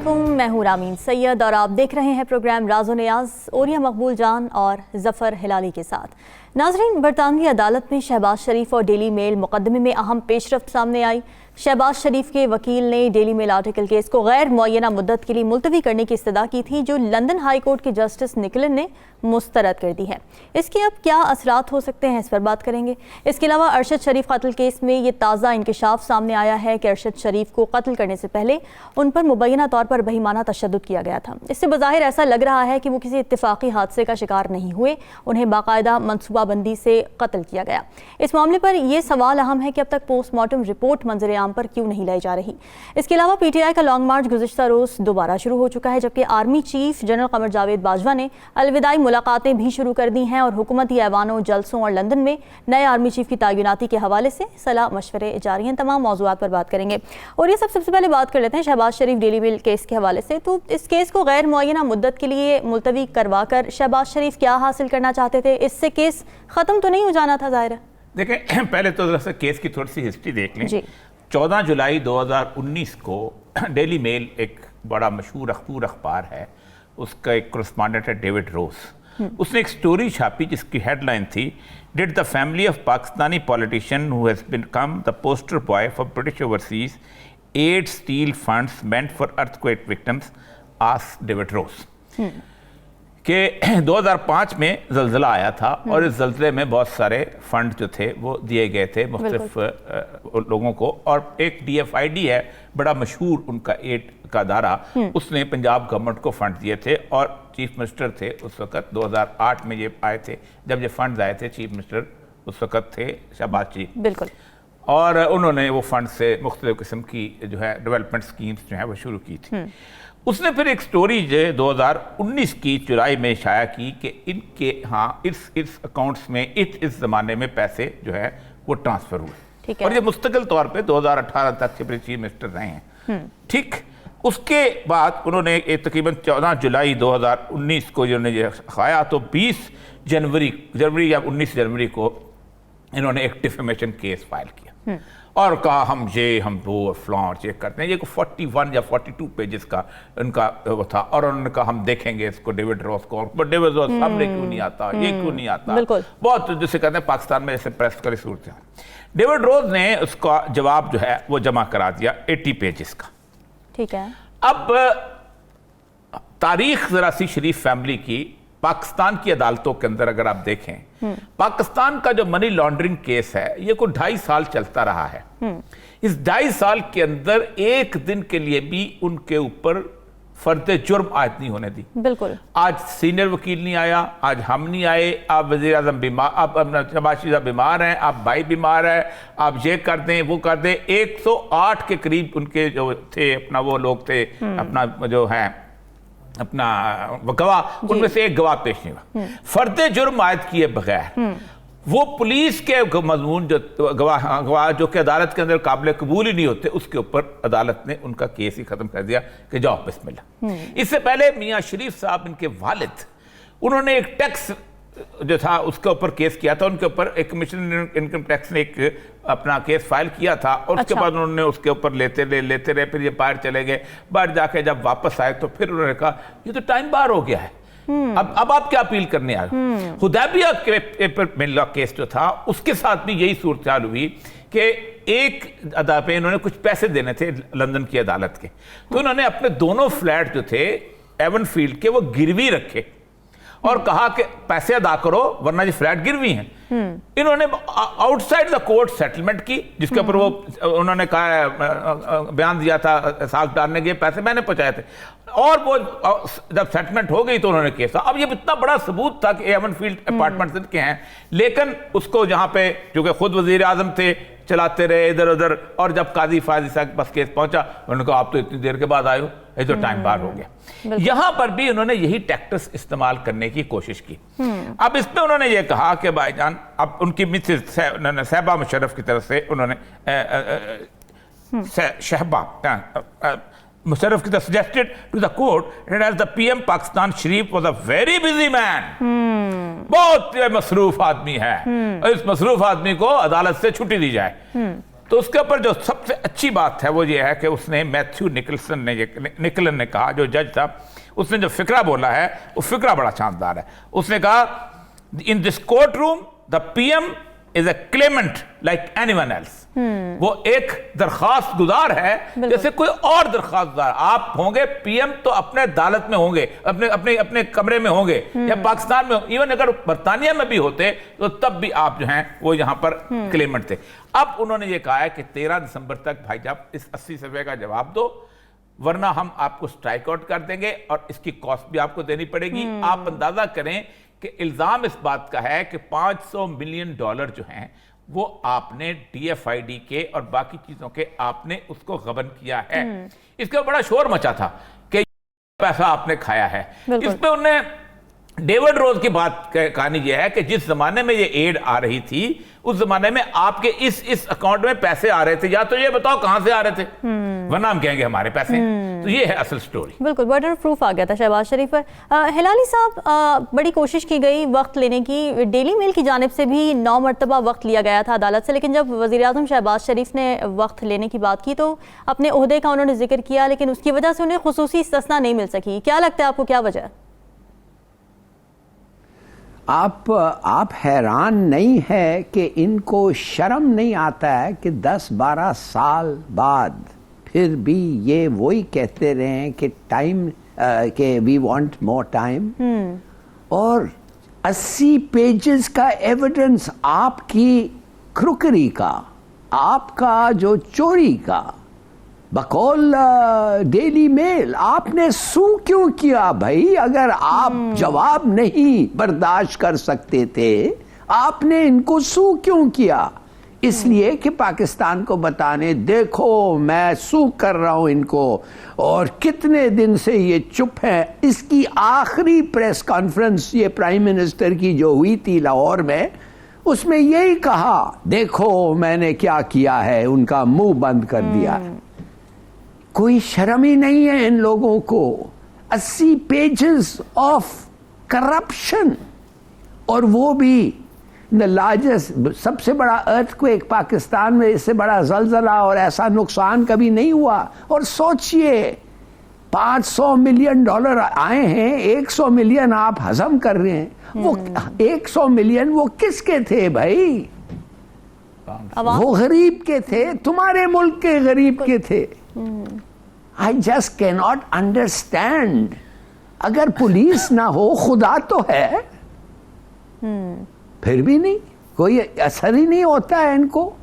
अस्सलामुअलैकुम, मैं हूँ रामीन सैयद और आप देख रहे हैं प्रोग्राम राज़ो नियाज़ ओरिया मकबूल जान और ज़फ़र हिलाली के साथ। नाज़रीन, बरतानवी अदालत में शहबाज शरीफ और डेली मेल मुकदमे में अहम पेशरफ्त सामने आई। शहबाज शरीफ के वकील ने डेली मेल आर्टिकल केस को गैर मुअय्यना मुद्दत के लिए मुलतवी करने की इस्तदा की थी, जो लंदन हाई कोर्ट के जस्टिस निकलन ने मुस्तरद कर दी है। इसके अब क्या असरात हो सकते हैं, इस पर बात करेंगे। इसके अलावा अरशद शरीफ कत्ल केस में ये ताज़ा इंकशाफ सामने आया है कि अरशद शरीफ को कत्ल करने से पहले उन पर मुबैना तौर पर बहीमाना तशद्दुद किया गया था। इससे बज़ाहिर ऐसा लग रहा है कि वो किसी इत्तेफाकी हादसे का शिकार नहीं हुए, उन्हें बाकायदा मनसूबाबंदी से कत्ल किया गया। इस मामले पर यह सवाल अहम है कि अब तक पोस्टमार्टम रिपोर्ट मंजर आम पर क्यों नहीं लाई जा रही। इसके अलावा PTI का लॉन्ग मार्च गुज़िश्ता रोज़ दोबारा शुरू हो चुका है, जबकि army chief general Qamar Javed Bajwa ने अलविदाई मुलाकातें भी शुरू कर दी हैं और हुकूमती ऐवानों, जलसों और लंदन में नए आर्मी चीफ की तैनाती के हवाले से सलाह मशवरे जारी हैं। तमाम मौज़ूआत पर बात करेंगे और ये सबसे पहले बात कर लेते हैं शहबाज शरीफ डेली मेल केस के हवाले से। तो इस केस को गैर मुअय्यना मुद्दत के लिए मुलतवी करवा कर शहबाज शरीफ क्या हासिल करना चाहते थे? इससे केस ख़त्म तो नहीं हो जाना था ज़ाहिर है। देखें, पहले तो जरा सा केस की थोड़ी सी हिस्ट्री देख लें। 14 जुलाई 2019 को डेली मेल एक बड़ा मशहूर अखबार है, उसका एक करस्पॉन्डेंट है डेविड रोज। उसने एक स्टोरी छापी जिसकी हेडलाइन थी, did the family of Pakistani politician who has become the poster boy for British overseas aid steal funds meant for earthquake victims, asked David Rose. कि 2005 में ज़लज़ला आया था और इस ज़लज़ले में बहुत सारे फंड जो थे वो दिए गए थे मुख्तलिफ लोगों को, और एक DFID है बड़ा मशहूर उनका एड का अदारा, उसने पंजाब गवर्नमेंट को फंड दिए थे और चीफ मिनिस्टर थे उस वक़्त। 2008 में ये आए थे, जब ये फंड आए थे चीफ मिनिस्टर उस वक़्त थे शहबाज शरीफ। बिल्कुल। और उन्होंने वो फंड से मुख्तलिफ किस्म की जो है डेवलपमेंट स्कीम्स जो है वो शुरू की थी। उसने फिर एक स्टोरी जो 2019 की जुलाई में शाया की कि इनके इस अकाउंट्स में इस ज़माने में पैसे जो है वो ट्रांसफ़र हुए, और ये मुस्तकिल तौर पे 2018 तक के चीफ मिनिस्टर रहे हैं। ठीक, उसके बाद उन्होंने एक तकरीबन 14 जुलाई 2019 को इन्होंने खाया, तो 20 जनवरी या 19 जनवरी को इन्होंने एक डिफेमेशन केस फाइल किया और कहा हम वो फ्लॉ चेक करते हैं। ये 41 या 42 पेजेस का उनका वो था, और उन्होंने कहा हम देखेंगे इसको डेविड रोज को, बट डेविड रोज सामने क्यों नहीं आता, ये क्यों नहीं आता, बहुत जिसे कहते हैं पाकिस्तान में जैसे प्रेस करी सूरत है। डेविड रोज ने उसका जवाब जो है वो जमा करा दिया 80 पेजेस का। ठीक है। अब तारीख जरा सी शरीफ फैमिली की पाकिस्तान की अदालतों के अंदर अगर आप देखें, पाकिस्तान का जो मनी लॉन्ड्रिंग केस है ये कोई 2.5 साल चलता रहा है। इस 2.5 साल के अंदर एक दिन के लिए भी उनके ऊपर फर्द जुर्म आयद नहीं होने दी। बिल्कुल। आज सीनियर वकील नहीं आया, आज हम नहीं आए, आप वज़ीर आज़म बीमार, आप शहबाज शरीफ बीमार हैं, आप भाई बीमार है, आप ये कर दें वो कर दें। 108 के करीब उनके जो थे अपना वो लोग थे अपना जो है अपना गवाह, उनमें से एक गवाह पेश नहीं हुआ। फर्द जुर्म आयद किए बगैर वो पुलिस के मजमून जो गवाह जो कि अदालत के अंदर काबिल कबूल ही नहीं होते, उसके ऊपर अदालत ने उनका केस ही खत्म कर दिया कि जाओ बिस्मिल्लाह। इससे पहले मियां शरीफ साहब, इनके वालिद, उन्होंने एक टैक्स जो था उसके ऊपर केस किया था, उनके ऊपर एक कमिश्नर इनकम टैक्स ने एक अपना केस फाइल किया था, और उसके बाद उन्होंने उसके ऊपर लेते रहे, फिर ये बाहर चले गए। बाहर जाके जब वापस आए तो फिर उन्होंने कहा ये तो टाइम बार हो गया है, अब आप क्या अपील करने आए हो। हुदैबिया के पेपर मिल केस जो था उसके साथ भी यही सूरत हुई कि एक अदा पे इन्होंने कुछ पैसे देने थे लंदन की अदालत के, तो उन्होंने अपने दोनों फ्लैट जो थे एवनफील्ड के वो गिरवी रखे और कहा कि पैसे अदा करो वरना ये फ्लैट गिरवी हैं। इन्होंने आउटसाइड द कोर्ट सेटलमेंट की, जिसके ऊपर वो उन्होंने कहा बयान दिया था साख डालने के पैसे मैंने पहुंचाए थे, और वो जब सेटलमेंट हो गई तो उन्होंने केस। अब ये इतना बड़ा सबूत था कि एवनफील्ड अपार्टमेंट के हैं, लेकिन उसको जहां पे चूंकि खुद वजीर आजम थे चलाते रहे इधर उधर, और जब काजी फाजी साहब के पास केस पहुंचा उन्होंने कहा आप तो इतनी देर के बाद आए हो, ये तो टाइम पार हो गया। यहां पर भी उन्होंने यही टैक्टिक्स इस्तेमाल करने की कोशिश की। अब इसमें उन्होंने ये कहा कि भाईजान, अब उनकी मिसेस सहबा मुशर्रफ की तरफ से उन्होंने शहबा मुशर्रफ की तरफ suggested to the court that as the PM Pakistan Sharif was a very busy man, बहुत मसरूफ आदमी है, इस मसरूफ आदमी को अदालत से छुट्टी दी जाए। तो उसके ऊपर जो सबसे अच्छी बात है वो ये है कि उसने मैथ्यू निकलन ने कहा, जो जज था, उसने जो फिक्रा बोला है वो फिक्रा बड़ा शानदार है। उसने कहा, in this court room the PM is a Clement like anyone else. वो एक दरखास्त गुजार है जैसे कोई और दरखास्त गुजार। आप होंगे पीएम तो अपने अदालत में होंगे, अपने अपने अपने कमरे में होंगे, या पाकिस्तान में, इवन अगर बरतानिया में भी होते तो तब भी आप जो हैं वो यहां पर क्लेमेंट थे। अब उन्होंने ये कहा है कि 13 दिसंबर तक भाई साहब इस 80 सफ़े का जवाब दो, वरना हम आपको स्ट्राइक आउट कर देंगे और इसकी कॉस्ट भी आपको देनी पड़ेगी। आप अंदाजा करें कि इल्जाम इस बात का है कि $500 मिलियन जो हैं वो आपने DFID के और बाकी चीजों के आपने उसको गबन किया है। इसका बड़ा शोर मचा था कि पैसा आपने खाया है। इस पे उन्होंने डेविड रोज की बात कहानी यह है कि जिस जमाने में ये एड आ रही थी उस जमाने में आपके इस अकाउंट में पैसे आ रहे थे, या तो ये बताओ कहां से आ रहे थे, वरना हम कहेंगे हमारे पैसे। तो ये है असल स्टोरी। बिल्कुल, बर्डन ऑफ प्रूफ आ गया था शहबाज शरीफ पर। हिलाली साहब, बड़ी कोशिश की गई वक्त लेने की, डेली मेल की जानिब से भी 9 मरतबा वक्त लिया गया था अदालत से, लेकिन जब वज़ीर आज़म शहबाज शरीफ ने वक्त लेने की बात की तो अपने ओहदे का उन्होंने जिक्र किया, लेकिन उसकी वजह से उन्हें खुसूसी इस्तिस्ना नहीं मिल सकी। क्या लगता है आपको, क्या वजह? आप हैरान नहीं है कि इनको शर्म नहीं आता है कि 10-12 साल बाद फिर भी ये वही कहते रहे हैं कि टाइम, कि वी वांट मोर टाइम, और 80 पेजेस का एविडेंस आपकी क्रुकरी का, आपका जो चोरी का, बकौल डेली मेल, आपने सू क्यों किया भाई? अगर आप जवाब नहीं बर्दाश्त कर सकते थे, आपने इनको सू क्यों किया? इसलिए कि पाकिस्तान को बताने, देखो मैं सू कर रहा हूं इनको, और कितने दिन से ये चुप हैं। इसकी आखिरी प्रेस कॉन्फ्रेंस ये प्राइम मिनिस्टर की जो हुई थी लाहौर में, उसमें यही कहा, देखो मैंने क्या किया है, उनका मुंह बंद कर दिया है। कोई शर्म ही नहीं है इन लोगों को। 80 पेजेस ऑफ करप्शन, और वो भी द लार्जेस्ट, सबसे बड़ा अर्थक्वेक पाकिस्तान में, इससे बड़ा जलजला और ऐसा नुकसान कभी नहीं हुआ। और सोचिए $500 मिलियन आए हैं, 100 मिलियन आप हजम कर रहे हैं। वो 100 मिलियन वो किसके थे भाई? वो गरीब के थे, तुम्हारे मुल्क के गरीब के थे। I just cannot understand। अगर पुलिस ना हो, खुदा तो है, फिर भी नहीं, कोई असर ही नहीं होता है इनको।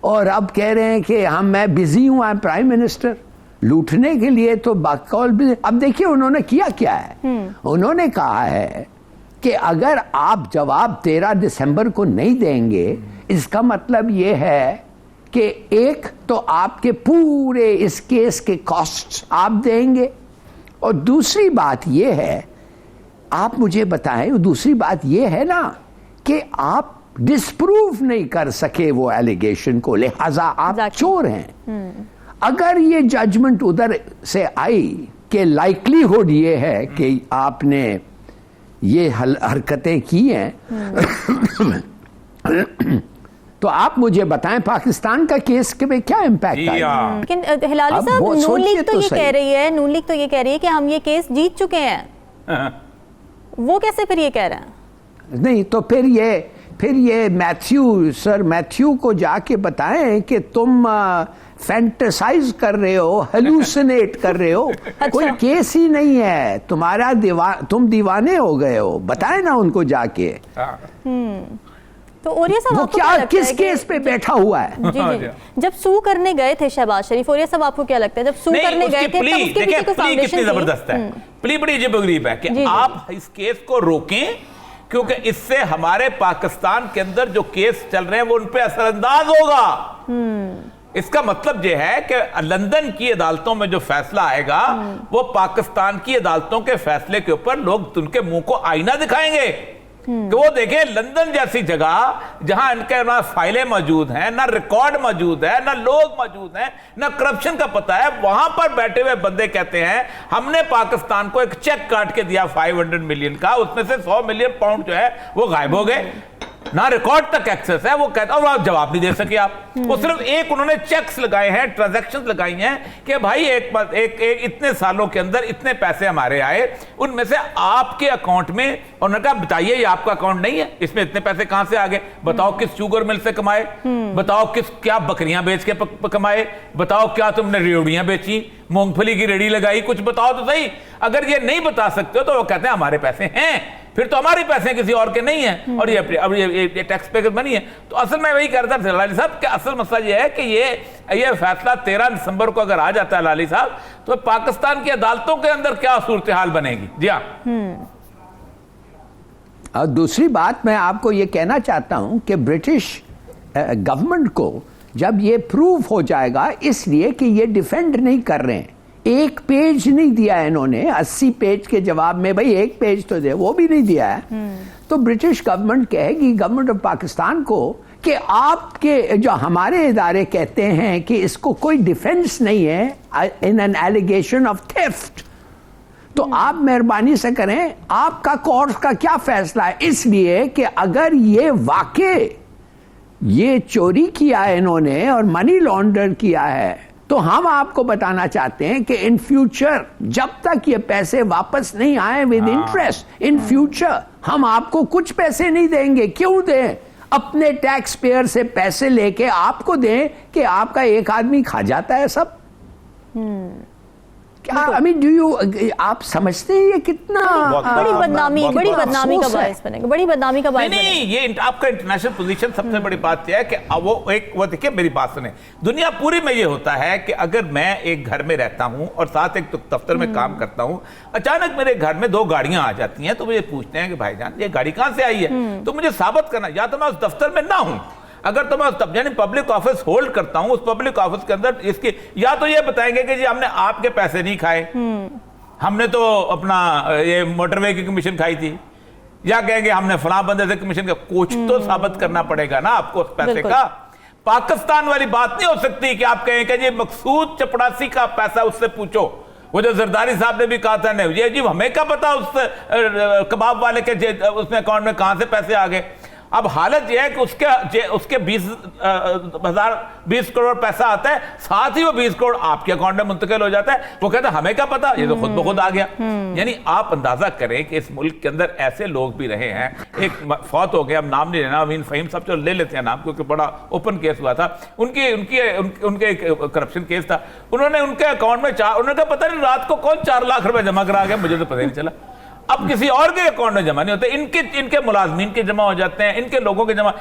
और अब कह रहे हैं कि मैं बिजी हूं, आई एम प्राइम मिनिस्टर, लूटने के लिए तो बकौल भी। अब देखिए उन्होंने किया क्या है। उन्होंने कहा है कि अगर आप जवाब 13 दिसंबर को नहीं देंगे, इसका मतलब ये है कि एक तो आपके पूरे इस केस के कॉस्ट आप देंगे, और दूसरी बात ये है, आप मुझे बताएं, दूसरी बात ये है ना कि आप डिस्प्रूव नहीं कर सके वो एलिगेशन को, लिहाजा आप चोर हैं। अगर ये जजमेंट उधर से आई कि लाइक्लीहुड ये है कि आपने ये हरकतें की हैं, तो आप मुझे बताएं पाकिस्तान का केस के पे क्या इम्पैक्ट आएगा? लेकिन हिलाली साहब, नून लीग तो ये कह रही है, नून लीग तो ये कह रही है कि हम ये केस जीत चुके हैं। वो कैसे फिर ये कह रहे हैं? नहीं तो फिर ये मैथ्यू को जाके बताएं कि तुम फैंटेसाइज कर रहे हो, हेलुसिनेट कर रहे हो। अच्छा। कोई केस ही नहीं है, तुम दीवाने हो गए हो, बताएं ना उनको जाके। तो ओरिया साहब, वो क्या किस केस पे बैठा हुआ है? जी। जब सू करने गए थे शहबाज शरीफ, ओरिया साहब आपको क्या लगता है जब सू करने गए थे तब उसके पीछे कोई फाउंडेशन कितनी जबरदस्त है? प्ली बड़ी अजीब है कि आप इस केस को रोकें, क्योंकि इससे हमारे पाकिस्तान के अंदर जो केस चल रहे हैं वो उन पे असरअंदाज होगा। इसका मतलब यह है कि लंदन की अदालतों में जो फैसला आएगा वो पाकिस्तान की अदालतों के फैसले के ऊपर लोग उनके मुंह को आईना दिखाएंगे कि वो देखें, लंदन जैसी जगह जहां इनके ना फाइलें मौजूद हैं, ना रिकॉर्ड मौजूद है, ना लोग मौजूद हैं, ना करप्शन का पता है, वहां पर बैठे हुए बंदे कहते हैं हमने पाकिस्तान को एक चेक काट के दिया 500 मिलियन का, उसमें से 100 मिलियन पाउंड जो है वो गायब हो गए। ना रिकॉर्ड तक एक्सेस है। वो कहता और आप जवाब नहीं दे सके आप। वो सिर्फ एक उन्होंने चेक्स लगाए हैं, ट्रांजैक्शंस लगाई हैं कि भाई एक इतने सालों के अंदर इतने पैसे हमारे आए, उनमें से आपके अकाउंट में, और उन्होंने कहा बताइए ये आपका अकाउंट नहीं है, इसमें इतने पैसे कहां से आ गए? बताओ किस शुगर मिल से कमाए, बताओ क्या बकरियां बेच के कमाए, बताओ क्या तुमने रेवड़ियां बेची, मूंगफली की रेडी लगाई, कुछ बताओ तो सही। अगर ये नहीं बता सकते हो तो वो कहते हैं हमारे पैसे हैं, फिर तो हमारे पैसे किसी और के नहीं हैं, और ये टैक्स पेयर बनी है। तो असल में वही कहता था लाली साहब कि असल मसला ये है कि ये फैसला 13 दिसंबर को अगर आ जाता है लाली साहब, तो पाकिस्तान की अदालतों के अंदर क्या सूरत हाल बनेगी? जी हाँ। और दूसरी बात मैं आपको ये कहना चाहता हूं कि ब्रिटिश गवर्नमेंट को जब ये प्रूव हो जाएगा, इसलिए कि ये डिफेंड नहीं कर रहे हैं, एक पेज नहीं दिया है इन्होंने, 80 पेज के जवाब में भाई एक पेज तो दे, वो भी नहीं दिया है। तो ब्रिटिश गवर्नमेंट कहेगी गवर्नमेंट ऑफ पाकिस्तान को कि आपके जो हमारे इदारे कहते हैं कि इसको कोई डिफेंस नहीं है in an allegation of theft, तो आप मेहरबानी से करें, आपका कोर्ट का क्या फैसला है? इसलिए कि अगर ये वाकई ये चोरी किया है इन्होंने और मनी लॉन्डर किया है, तो हम आपको बताना चाहते हैं कि इन फ्यूचर जब तक ये पैसे वापस नहीं आए विद इंटरेस्ट, इन फ्यूचर हम आपको कुछ पैसे नहीं देंगे। क्यों दें? अपने टैक्स पेयर से पैसे लेके आपको दें कि आपका एक आदमी खा जाता है सब। क्या आई मीन डू यू, आप समझते हैं ये कितना बड़ी बदनामी का बायस बनेगा, बड़ी बदनामी का बायस नहीं, ये आपका इंटरनेशनल पोजीशन। सबसे बड़ी बात यह है कि वो देखिए मेरी बात सुने, दुनिया पूरी में ये होता है कि अगर मैं एक घर में रहता हूं और साथ एक दफ्तर में काम करता हूं, अचानक मेरे घर में 2 गाड़ियां आ जाती हैं, तो मुझे पूछते हैं कि भाईजान ये गाड़ी कहां से आई है, तो मुझे साबित करना, या तो मैं उस दफ्तर में ना हूं, अगर तो मैं यानी पब्लिक ऑफिस होल्ड करता हूं, उस पब्लिक ऑफिस के अंदर इसके या तो ये बताएंगे कि जी हमने आपके पैसे नहीं खाए, हमने तो अपना ये मोटरवे की कमीशन खाई थी, या कहेंगे हमने फलां बंदे से कमीशन का, कुछ तो साबित करना पड़ेगा ना आपको उस पैसे का। पाकिस्तान वाली बात नहीं हो सकती कि आप कहें कि जी मकसूद चपड़ासी का पैसा उससे पूछो। वो जो जरदारी साहब ने भी कहा था नहीं ये जी हमें क्या पता उस कबाब वाले के उसमें अकाउंट में कहां से पैसे आ गए। अब हालत यह है कि उसके 20 करोड़ पैसा आता है, साथ ही वो 20 करोड़ आपके अकाउंट में मुंतकिल हो जाता है। वो कहता है हमें क्या पता, ये तो खुद ब खुद आ गया। यानी आप अंदाजा करें कि इस मुल्क के अंदर ऐसे लोग भी रहे हैं। एक फौत हो गया, अब नाम नहीं लेना, अमीन फहीम साहब चलो ले लेते हैं नाम, क्योंकि बड़ा ओपन केस हुआ था, उनके करप्शन केस था। उन्होंने उनके अकाउंट में उन्होंने कहा पता नहीं रात को कौन 4 लाख रुपए जमा करा गया, मुझे तो पता नहीं चला। अब किसी और के अकाउंट में जमा नहीं होते, इनके मुलाजमीन के जमा हो जाते हैं, इनके लोगों के जमा।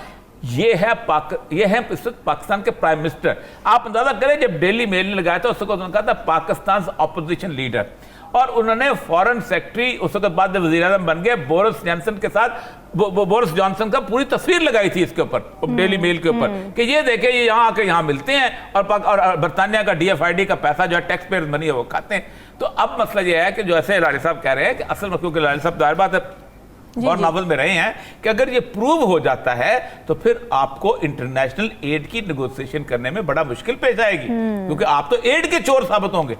ये है पाकिस्तान के प्राइम मिनिस्टर। आप अंदाजा करें जब डेली मेल ने लगाया था उसको उन्होंने कहा था पाकिस्तान ऑपोजिशन लीडर, और उन्होंने फॉरेन सेक्रेटरी उस वक्त बाद वजीर आज़म बन गए बोरिस जॉनसन के साथ, बोरिस जॉनसन का पूरी तस्वीर लगाई थी इसके ऊपर, डेली मेल के ऊपर, कि ये देखे ये यहाँ आके यहाँ मिलते हैं और बरतानिया का DFID का पैसा जो है टैक्स पेयर मनी है वो खाते हैं। तो अब मसला ये है कि जो ऐसे लाली साहब कह रहे हैं कि असल में, क्योंकि लाली साहब जाहिर बात है और नावल में रहे हैं, कि अगर ये प्रूव हो जाता है तो फिर आपको इंटरनेशनल एड की नेगोशिएशन करने में बड़ा मुश्किल पेश आएगी, क्योंकि आप तो एड के चोर साबित होंगे।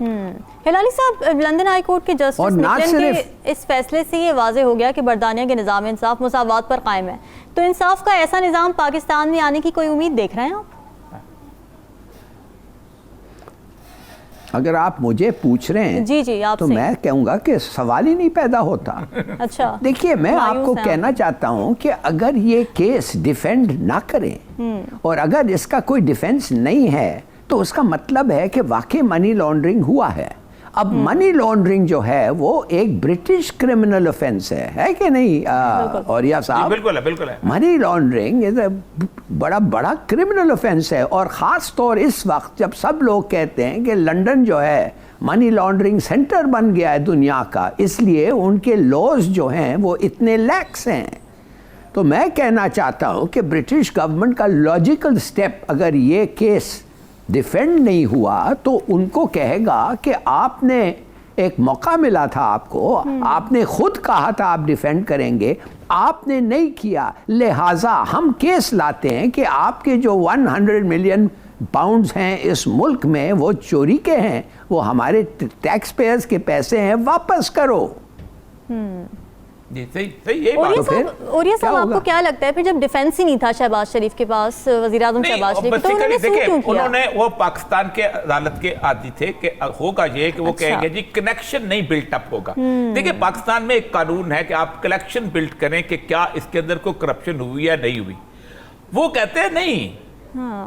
हिलाली साहब, लंदन हाई कोर्ट के जस्टिस मिचेल के इस फैसले से ये वाजे हो गया कि बरतानिया के निज़ाम इंसाफ मुसावात पर कायम है, तो इंसाफ का ऐसा निज़ाम पाकिस्तान में आने की कोई उम्मीद देख रहे हैं आप? अगर आप मुझे पूछ रहे हैं जी तो मैं कहूंगा कि सवाल ही नहीं पैदा होता। अच्छा, देखिए मैं आपको कहना चाहता हूं कि अगर ये केस डिफेंड ना करें और अगर इसका कोई डिफेंस नहीं है तो उसका मतलब है कि वाकई मनी लॉन्ड्रिंग हुआ है। अब मनी लॉन्ड्रिंग जो है वो एक ब्रिटिश क्रिमिनल ऑफेंस है कि नहीं औरिया साहब? बिल्कुल है, बिल्कुल है। मनी लॉन्ड्रिंग इज बड़ा क्रिमिनल ऑफेंस है, और ख़ास तौर इस वक्त जब सब लोग कहते हैं कि लंदन जो है मनी लॉन्ड्रिंग सेंटर बन गया है दुनिया का, इसलिए उनके लॉज जो हैं वो इतने लैक्स हैं। तो मैं कहना चाहता हूँ कि ब्रिटिश गवर्नमेंट का लॉजिकल स्टेप, अगर ये केस डिफेंड नहीं हुआ तो उनको कहेगा कि आपने एक मौका मिला था आपको, आपने खुद कहा था आप डिफेंड करेंगे, आपने नहीं किया, लिहाजा हम केस लाते हैं कि आपके जो 100 मिलियन पाउंड्स हैं इस मुल्क में वो चोरी के हैं, वो हमारे टैक्स पेयर्स के पैसे हैं, वापस करो। जी सही सही यही बात ओरिया है। साहब, ओरिया साहब, क्या आपको होगा? क्या लगता है फिर जब डिफेंस ही नहीं था शहबाज शरीफ के पास, वज़ीर-ए-आज़म नहीं, शहबाज शरीफ, तो basically उन्होंने सू देखिए, क्यों किया? उन्होंने वो पाकिस्तान के अदालत के आदी थे कि होगा ये कि वो अच्छा। कहेंगे जी कनेक्शन नहीं बिल्ट अप होगा। देखिए पाकिस्तान में एक कानून है कि आप कलेक्शन बिल्ट करें कि क्या इसके अंदर कोई करप्शन हुई या नहीं हुई। वो कहते हैं नहीं।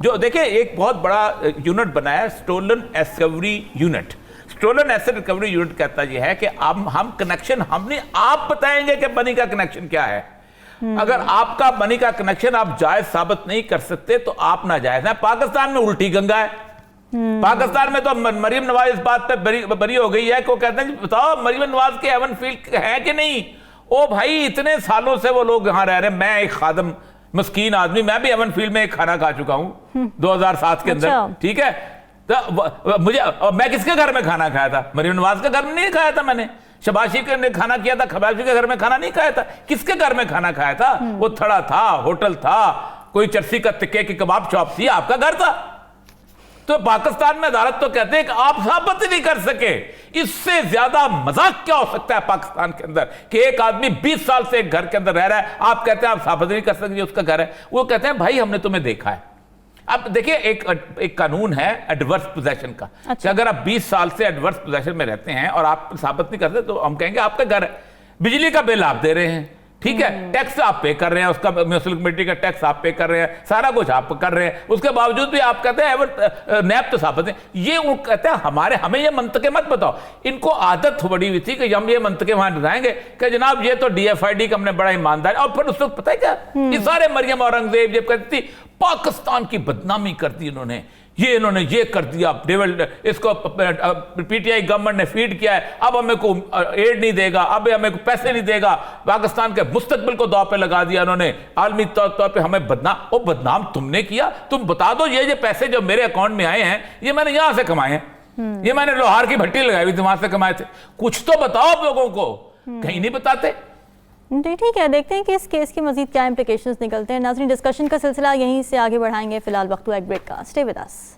जो देखिए एक बहुत बड़ा यूनिट बनाया स्टोलन एस्कवरी unit. Stolen asset recovery unit कहता ये है कि हम कनेक्शन हमने आप बताएंगे कि मनी का कनेक्शन क्या है। अगर आपका मनी का कनेक्शन आप जायज साबित नहीं कर सकते तो आप नाजायज हैं। पाकिस्तान में उल्टी गंगा है। पाकिस्तान में तो मरीम नवाज इस बात पे बरी हो गई है कि वो कहते हैं बताओ मरीम नवाज के हेवन फील्ड है कि नहीं। ओ भाई इतने सालों से वो लोग यहाँ रह रहे हैं। मैं एक खादम मस्कीन आदमी, मैं भी हेवन फील्ड में एक खाना खा चुका हूँ 2007 के अंदर। अच्छा। ठीक है, तो मैं किसके घर में खाना खाया था? मरीम नवाज के घर में नहीं खाया था मैंने। शहबाज शरीफ ने खाना किया था, शहबाज शरीफ के घर में खाना नहीं खाया था। किसके घर में खाना खाया था? वो थड़ा था, होटल था, कोई चर्सी का टिक्के की कबाब शॉप थी, आपका घर था। तो पाकिस्तान में अदालत तो कहते हैं कि आप साबित ही नहीं कर सके। इससे ज्यादा मजाक क्या हो सकता है पाकिस्तान के अंदर कि एक आदमी 20 साल से एक घर के अंदर रह रहा है, आप कहते हैं आप साबित नहीं कर सकते उसका घर है। वो कहते हैं भाई हमने तुम्हें देखा है। अब देखिए एक कानून है एडवर्स पोजेशन का। अच्छा। कि अगर आप 20 साल से एडवर्स पोजेशन में रहते हैं और आप साबित नहीं करते तो हम कहेंगे आपका घर है। बिजली का बिल आप दे रहे हैं, ठीक है, टैक्स आप पे कर रहे हैं, उसका म्यूनिसिपल कमेटी का टैक्स आप पे कर रहे हैं, सारा कुछ आप कर रहे हैं, उसके बावजूद भी आप कहते हैं नैब तो साबित है। ये वो कहते हैं हमें ये मंतके मत बताओ। इनको आदत बड़ी हुई थी कि हम ये मंतके वहां बताएंगे कि जनाब ये तो DFID का हमने बड़ा ईमानदार। और फिर उस वक्त पता है क्या, ये सारे मरियम औरंगजेब जब कहती थी पाकिस्तान की बदनामी कर दी इन्होंने ये कर दिया, इसको PTI गवर्नमेंट ने फीड किया है, अब हमें को एड नहीं देगा, अब हमें को पैसे नहीं देगा, पाकिस्तान के मुस्तकबिल को दांव पे लगा दिया इन्होंने, आलमी तौर पे हमें बदनाम तुमने किया। तुम बता दो ये पैसे जो मेरे अकाउंट में आए हैं ये मैंने यहां से कमाए हैं, ये मैंने लोहार की भट्टी लगाई हुई थी वहां से कमाए थे। कुछ तो बताओ आप लोगों को, कहीं नहीं बताते। ठीक है, देखते हैं कि इस केस के मजीद क्या इंप्लिकेशंस निकलते हैं। नाज़रीन, डिस्कशन का सिलसिला यहीं से आगे बढ़ाएंगे। फिलहाल वक्त हुआ एक ब्रेक का। Stay with us.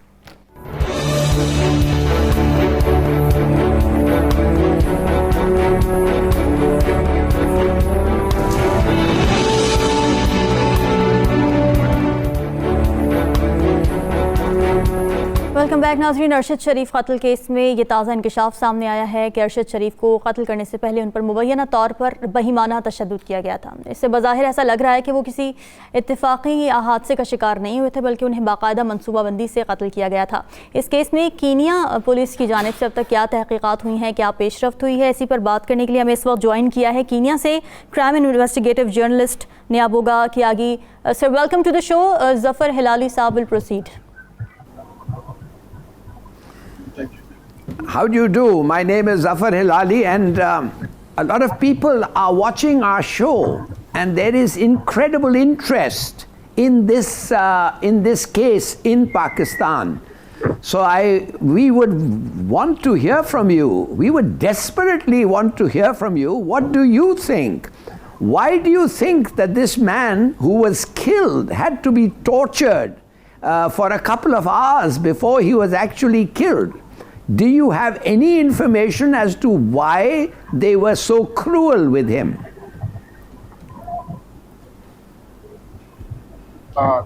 Welcome back नाज़रीन। अरशद शरीफ कत्ल केस में ये ताज़ा इंकशाफ सामने आया है कि अरशद शरीफ को कत्ल करने से पहले उन पर मुबैना तौर पर बहिमाना तशद्दुद किया गया था। इससे बज़ाहिर ऐसा लग रहा है कि वो किसी इत्तेफाकी हादसे का शिकार नहीं हुए थे, बल्कि उन्हें बाकायदा मनसूबाबंदी से कत्ल किया गया था। इस केस में कीनिया पुलिस की जानिब से अब तक क्या तहकीकात हुई हैं, क्या पेशरफ्त हुई है, इसी पर बात करने के लिए हमें इस वक्त ज्वाइन किया है कीनिया से crime investigative journalist Nyaboga Kiyagi. Sir, welcome to the show. Zafar Hilali sahab will proceed. How do you do? My name is Zafar Hilali, and a lot of people are watching our show, and there is incredible interest in this case in Pakistan. So we would want to hear from you. We would desperately want to hear from you. What do you think? Why do you think that this man who was killed had to be tortured for a couple of hours before he was actually killed? Do you have any information as to why they were so cruel with him?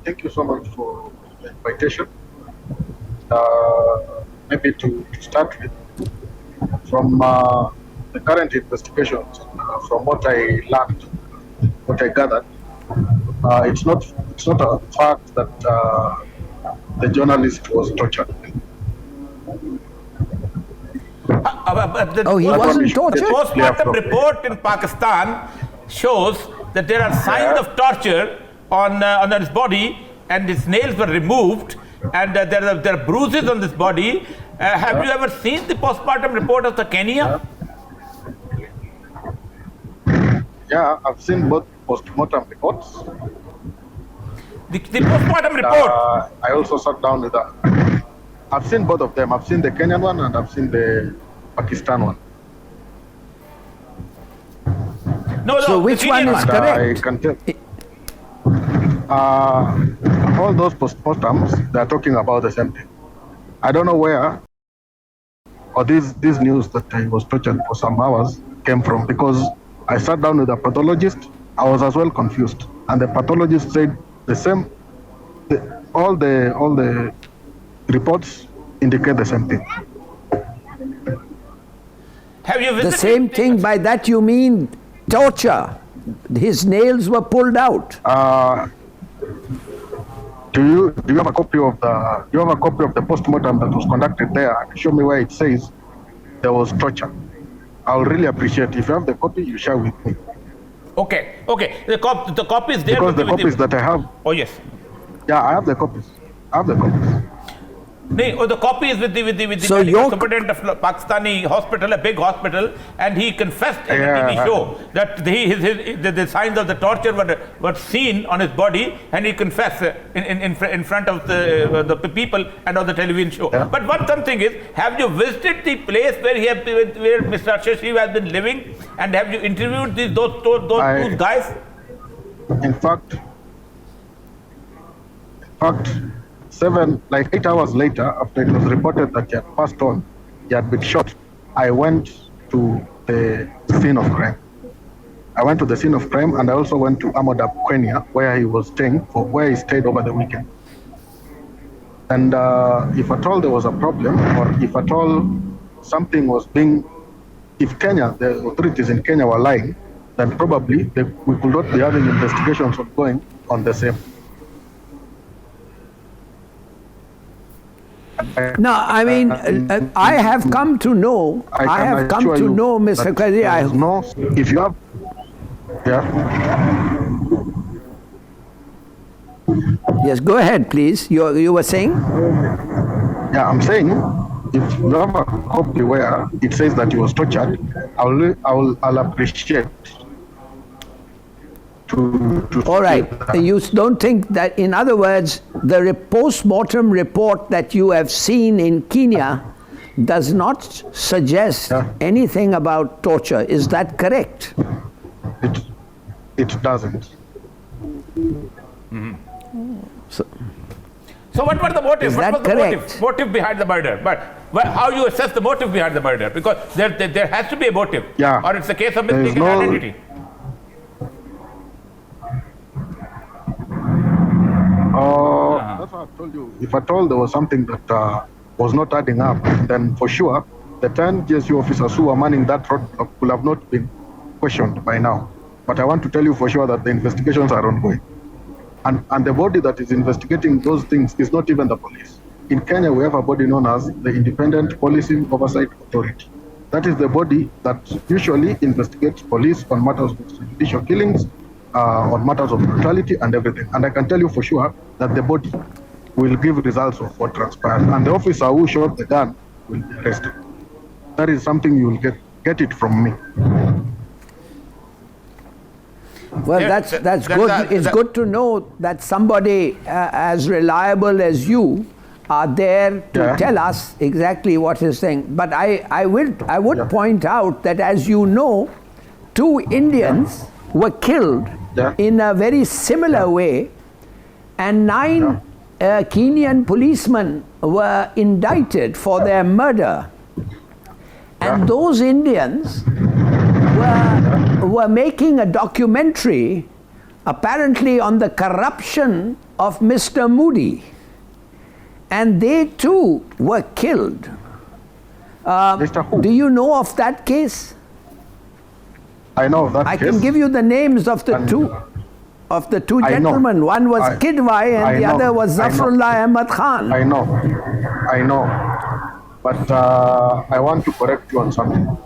Thank you so much for the invitation. Maybe to start with, from the current investigations, from what I learned, what I gathered, it's not a fact that the journalist was tortured. Oh, he wasn't The tortured? postmortem report in Pakistan shows that there are signs of torture on his body, and his nails were removed, and there are bruises on this body. Have you ever seen the postmortem report of the Kenya? Yeah, I've seen both postmortem reports. The postmortem report. I also sat down with I've seen both of them. I've seen the Kenyan one and I've seen the Pakistan one. No, So the which one Kenyan is And correct? I can tell all those postmortems, they are talking about the same thing. I don't know where or this news that I was tortured for some hours came from, because I sat down with the pathologist. I was as well confused, and the pathologist said the same. All the reports indicate the same thing. Have you The visited same thing, by that you mean torture. His nails were pulled out. Do you have a copy of the postmortem that was conducted there? Show me where it says there was torture. I'll really appreciate if you have the copy, you share with me. Okay. The copy is there. Because the with copies that I have, Oh yes. yeah, I have the copies. No, the copy is with the So medical your- superintendent of Pakistani hospital, a big hospital, and he confessed in a TV show that the signs of the torture were seen on his body, and he confessed in front of the people and on the television show. Yeah. But one thing is, have you visited the place where Mr. Shashiv has been living, and have you interviewed those two guys? In fact, 8 hours later, after it was reported that he had passed on, he had been shot, I went to the scene of crime. And I also went to Amoda, Kenya, where he was staying, where he stayed over the weekend. And if at all there was a problem, or if at all something was if the authorities in Kenya were lying, then probably we could not be having investigations ongoing on the same. No, I mean, I have come to know, Mr. Quadri, if you have, yeah. Yes, go ahead, please. You were saying? Yeah, I'm saying, if you have a copy where it says that he was tortured, I'll appreciate to All right. You don't think that, in other words, the post-mortem report that you have seen in Kenya does not suggest anything about torture. Is that correct? It doesn't. So what was the motive? Is What that was the correct? motive behind the murder? But how you assess the motive behind the murder? Because there has to be a motive. Yeah. Or it's a case of There is mistaken no- identity. That's what I told you. If at all there was something that was not adding up, then for sure the 10 GSU officers who were manning that roadblock could have not been questioned by now. But I want to tell you for sure that the investigations are ongoing. And the body that is investigating those things is not even the police. In Kenya, we have a body known as the Independent Policing Oversight Authority. That is the body that usually investigates police on matters of judicial killings, on matters of brutality and everything. And I can tell you for sure that the body will give results of what transpired. And the officer who shot the gun will be arrested. That is something you will get it from me. Well, Yeah, that's good. It's good to know that somebody as reliable as you are there to tell us exactly what is saying. But I would point out that, as you know, 2 Indians were killed in a very similar way, and 9 Kenyan policemen were indicted for their murder. And those Indians were making a documentary apparently on the corruption of Mr. Moody. And they too were killed. Mr. Who? Do you know of that case? I know of that I case. can give you the names of the two I know. gentlemen. One was Kidwai and the other was Zafrullah Ahmad Khan. I know. But I want to correct you on something.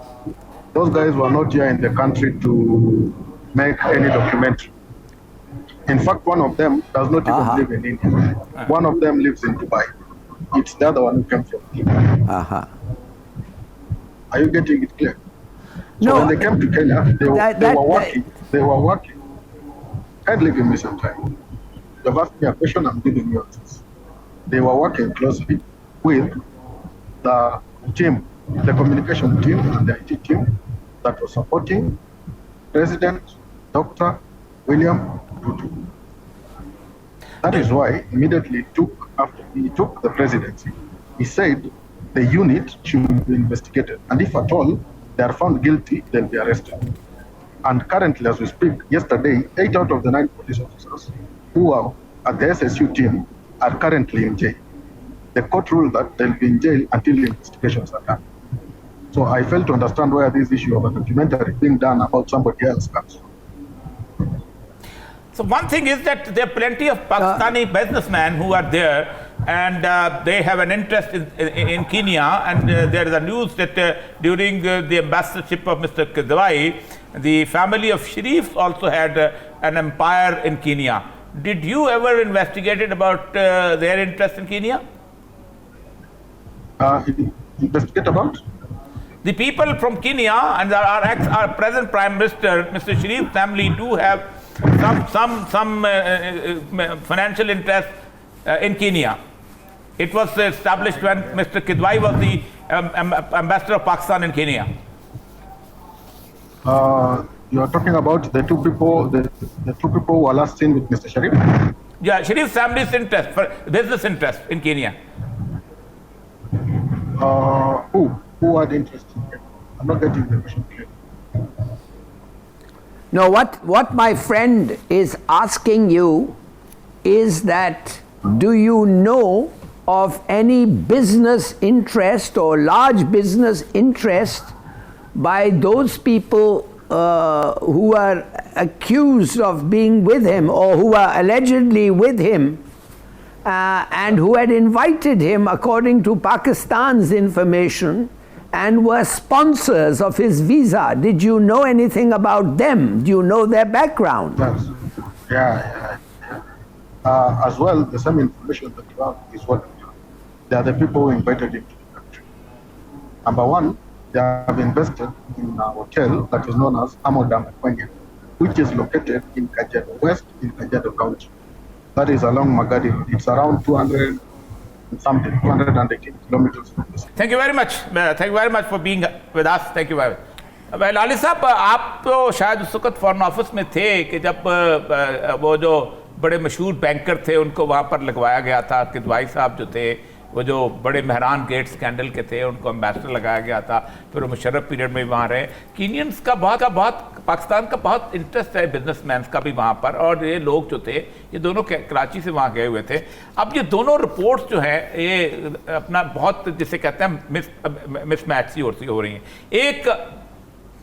Those guys were not here in the country to make any documentary. In fact, one of them does not even live in India. One of them lives in Dubai. It's the other one who came from India. Are you getting it clear? So No, when they came to Kenya, they were working. Kindly give me some time. You've asked me a question, I'm giving you answers. They were working closely with the team, the communication team and the IT team that was supporting President Dr. William Ruto. That is why immediately after he took the presidency, he said the unit should be investigated, and if at all they are found guilty, they'll be arrested. And currently, as we speak, yesterday, 8 out of the 9 police officers who are at the SSU team are currently in jail. The court ruled that they'll be in jail until the investigations are done. So I fail to understand where this issue of a documentary being done about somebody else comes from. So one thing is that there are plenty of Pakistani businessmen who are there, and they have an interest in Kenya. And there is a news that during the ambassadorship of Mr. Kidwai, the family of Sharif also had an empire in Kenya. Did you ever investigate about their interest in Kenya? Investigate about? The people from Kenya and our present Prime Minister, Mr. Sharif family, do have some financial interest in Kenya. It was established when Mr. Kidwai was the ambassador of Pakistan in Kenya. You are talking about the two people who are last seen with Mr. Sharif? Yeah, Sharif's family's interest, business interest in Kenya. Who had interest in Kenya? I'm not getting the question clear. No, what my friend is asking you is that, do you know of any business interest or large business interest by those people who are accused of being with him or who are allegedly with him and who had invited him, according to Pakistan's information, and were sponsors of his visa? Did you know anything about them? Do you know their background? Yes. Yeah. As well, the same information that you have is what they are the people who invited him to the country. Number one, they have invested in a hotel that is known as Amodam Kwenya, which is located in Kajiado West in Kajiado County. That is along Magadi Road. It's around 218 kilometers from this. Thank you very much. Thank you very much for being with us. Thank you very much. Well, Ali साहब, आप तो शायद उस वक्त foreign office में थे कि जब वो जो बड़े मशहूर बैंकर थे उनको वहाँ पर लगवाया गया था। किदवाई साहब जो थे, वो जो बड़े मेहरान गेट स्कैंडल के थे, उनको एम्बेसडर लगाया गया था। फिर वो मुशर्रफ पीरियड में वहाँ रहे। कीनियंस का बहुत पाकिस्तान का बहुत इंटरेस्ट है, बिजनेसमैन का भी वहाँ पर। और ये लोग जो थे, ये दोनों कराची से वहाँ गए हुए थे। अब ये दोनों रिपोर्ट्स जो हैं, ये अपना बहुत जिसे कहते हैं मिसमैच सी हो रही हैं। एक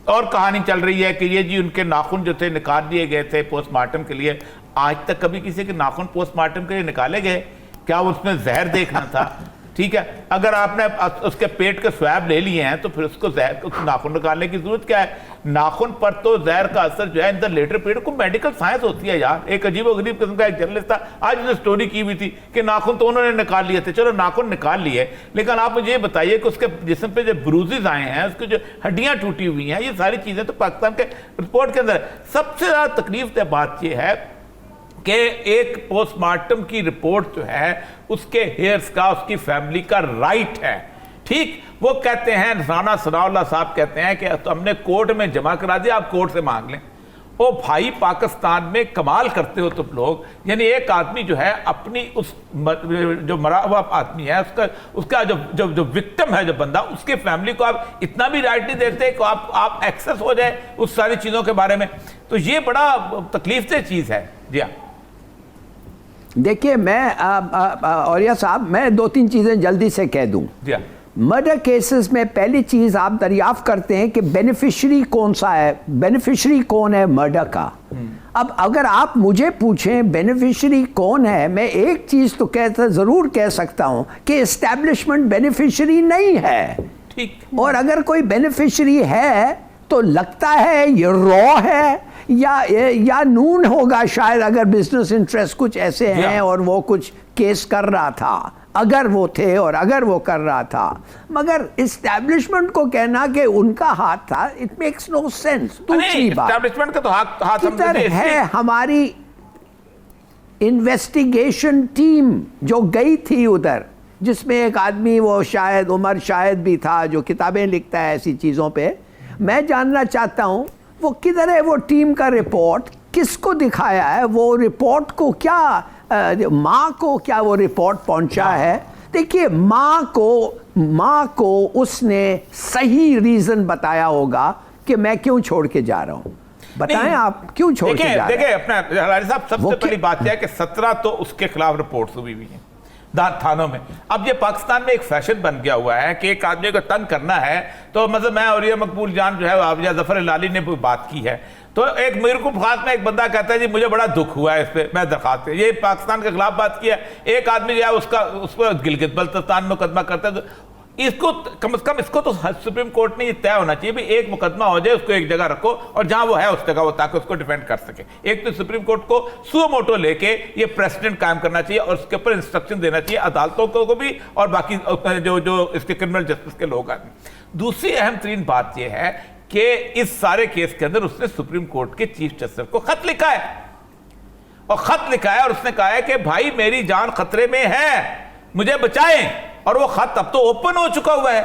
और कहानी चल रही है कि ये जी उनके नाखून जो थे निकाल दिए गए थे पोस्टमार्टम के लिए। आज तक कभी किसी के नाखून पोस्टमार्टम के लिए निकाले गए? क्या उसमें जहर देखना था? ठीक है, अगर आपने उसके पेट के स्वैब ले लिए हैं तो फिर उसको जहर उस नाखून निकालने की जरूरत क्या है? नाखून पर तो जहर का असर जो है इन द लेटर पीरियड को मेडिकल साइंस होती है यार। एक अजीबोगरीब किस्म का एक जर्नलिस्ट था, आज उसने स्टोरी की हुई थी कि नाखून तो उन्होंने निकाल लिए थे। चलो नाखून निकाल लिए, लेकिन आप मुझे ये बताइए कि उसके जिस्म पे जो ब्रूजेस आए हैं, उसकी जो हड्डियां टूटी हुई हैं, ये सारी चीजें तो पाकिस्तान के रिपोर्ट के अंदर। सबसे ज्यादा तकलीफ दह बात यह है कि एक पोस्टमार्टम की रिपोर्ट जो है उसके हेयर्स का, उसकी फैमिली का राइट है। ठीक, वो कहते हैं, राना सनाउल्लाह साहब कहते हैं कि तो हमने कोर्ट में जमा करा दिया, आप कोर्ट से मांग लें। ओ भाई, पाकिस्तान में कमाल करते हो तुम लोग। यानी एक आदमी जो है अपनी उस जो मरा हुआ आदमी है उसका जो विक्टिम है, जो बंदा, उसके फैमिली को आप इतना भी राइट नहीं देते कि आप एक्सेस हो जाए उस सारी चीज़ों के बारे में। तो ये बड़ा तकलीफ से चीज़ है। जी हाँ, देखिए, मैं औरिया साहब, मैं 2-3 चीज़ें जल्दी से कह दूं। मर्डर केसेस में पहली चीज़ आप दरियाफ्त करते हैं कि बेनिफिशरी कौन सा है, बेनिफिशरी कौन है मर्डर का। अब अगर आप मुझे पूछें बेनिफिशरी कौन है, मैं एक चीज़ तो ज़रूर कह सकता हूं कि एस्टैब्लिशमेंट बेनिफिशरी नहीं है। ठीक, और अगर कोई बेनिफिशरी है तो लगता है ये रॉ है या नून होगा शायद, अगर बिजनेस इंटरेस्ट कुछ ऐसे हैं और वो कुछ केस कर रहा था, अगर वो थे और अगर वो कर रहा था। मगर इस्टेब्लिशमेंट को कहना कि उनका हाथ था, इट मेक्स नो सेंस। दूसरी बात, इस्टेब्लिशमेंट का तो हाथ किधर है हमारी इन्वेस्टिगेशन टीम जो गई थी उधर, जिसमें एक आदमी, वो शायद उमर शायद भी था, जो किताबें लिखता है ऐसी चीज़ों पे। मैं जानना चाहता हूँ वो किधर है, वो टीम का रिपोर्ट किसको दिखाया है, वो रिपोर्ट को क्या माँ को क्या वो रिपोर्ट पहुंचा है? देखिए, माँ को उसने सही रीज़न बताया होगा कि मैं क्यों छोड़ के जा रहा हूँ। बताएं आप क्यों छोड़ के जा रहे हैं? देखिए अपना हलारी साहब, सबसे वो पहली बात यह है कि 17 तो उसके खिलाफ रिपोर्ट्स हुई हैं थानों में। अब ये पाकिस्तान में एक फैशन बन गया हुआ है कि एक आदमी को तंग करना है तो मतलब मैं और ये मकबूल जान जो है या जफर हिलाली ने बात की है तो एक मेरे को खास में एक बंदा कहता है जी मुझे बड़ा दुख हुआ है इस पे, मैं दरखास्त ये पाकिस्तान के खिलाफ बात की है। एक आदमी जो है उसको गिलगित बल्तिस्तान में मुकदमा करता है, तो इसको कम से कम इसको तो सुप्रीम कोर्ट ने ये तय होना चाहिए भी एक मुकदमा हो जाए, उसको एक जगह रखो और जहां वो है उस जगह वो, ताकि उसको डिफेंड कर सके। एक तो सुप्रीम कोर्ट को सुओ मोटो लेके ये प्रेसिडेंट कायम करना चाहिए और उसके ऊपर इंस्ट्रक्शन देना चाहिए अदालतों को भी और बाकी जो इसके क्रिमिनल जस्टिस के लोग हैं। दूसरी अहम तरीन बात यह है कि इस सारे केस के अंदर उसने सुप्रीम कोर्ट के चीफ जस्टिस को खत लिखा है और खत लिखा है और उसने कहा है कि भाई मेरी जान खतरे में है, मुझे बचाएं। और वो खत अब तो ओपन हो चुका हुआ है।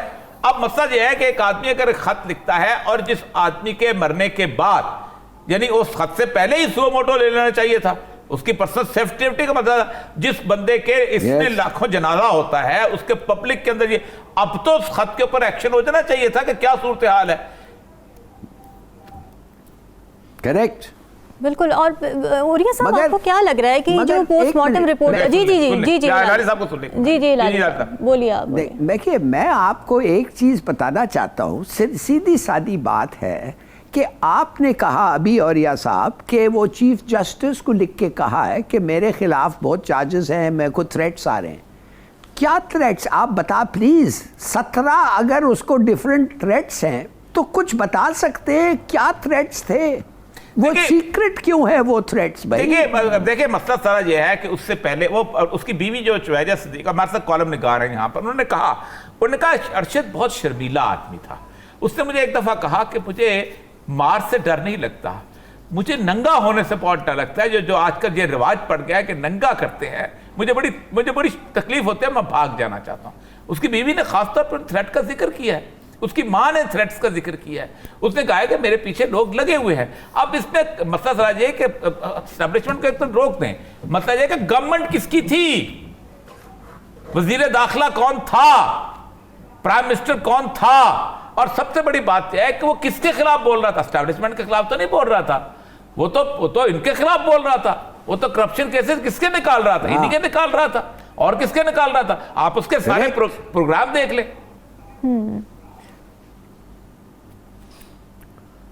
अब मसला यह है कि एक आदमी अगर खत लिखता है और जिस आदमी के मरने के बाद यानी उस खत से पहले ही सुओ मोटो ले लेना चाहिए था, उसकी पर्सनल सेफ्टी का मतलब जिस बंदे के इसमें लाखों जनाजा होता है उसके पब्लिक के अंदर ये, अब तो उस खत के ऊपर एक्शन हो जाना चाहिए था कि क्या सूरत हाल है। करेक्ट, बिल्कुल। और ओरिया साहब आपको क्या लग रहा है कि जो पोस्टमार्टम रिपोर्ट जी साहब को सुन जी बोलिए आप। देखिए मैं आपको एक चीज बताना चाहता हूँ, सीधी सादी बात है कि आपने कहा अभी ओरिया साहब कि वो चीफ जस्टिस को लिख के कहा है कि मेरे खिलाफ बहुत चार्जेस हैं, मेरे को थ्रेट्स आ रहे हैं। क्या थ्रेट्स आप बता प्लीज। 17 अगर उसको डिफरेंट थ्रेट्स हैं तो कुछ बता सकते हैं क्या थ्रेट्स थे, वो सीक्रेट क्यों है वो थ्रेट्स भाई? देखिए मसला सारा ये है कि उससे पहले वो उसकी बीवी जो चुवैजा सिद्दीक हमारे साथ कॉलम निगाह रहे हैं यहाँ पर, उन्होंने कहा अरशद बहुत शर्मीला आदमी था। उसने मुझे एक दफा कहा कि मुझे मार से डर नहीं लगता, मुझे नंगा होने से बहुत डर लगता है। जो आजकल ये रिवाज पड़ गया है कि नंगा करते हैं, मुझे बड़ी तकलीफ होती है, मैं भाग जाना चाहता हूँ। उसकी बीवी ने खासतौर पर थ्रेट का जिक्र किया है, उसकी मां ने थ्रेट्स का जिक्र किया है। उसने कहा है कि मेरे पीछे लोग लगे हुए हैं। अब इसमें मसला सारा ये कि एस्टैब्लिशमेंट को एक तो रोक दें, मतलब ये कि गवर्नमेंट किसकी थी, वजीर दाखिला कौन था, प्राइम मिनिस्टर कौन था, और सबसे बड़ी बात यह है कि वो किसके खिलाफ बोल रहा था। एस्टैब्लिशमेंट के खिलाफ तो नहीं बोल रहा था, वो तो इनके खिलाफ बोल रहा था। वो तो करप्शन केसेस किसके निकाल रहा था, इन्हीं के निकाल रहा था। और किसके निकाल रहा था? आप उसके सारे प्रोग्राम देख लें।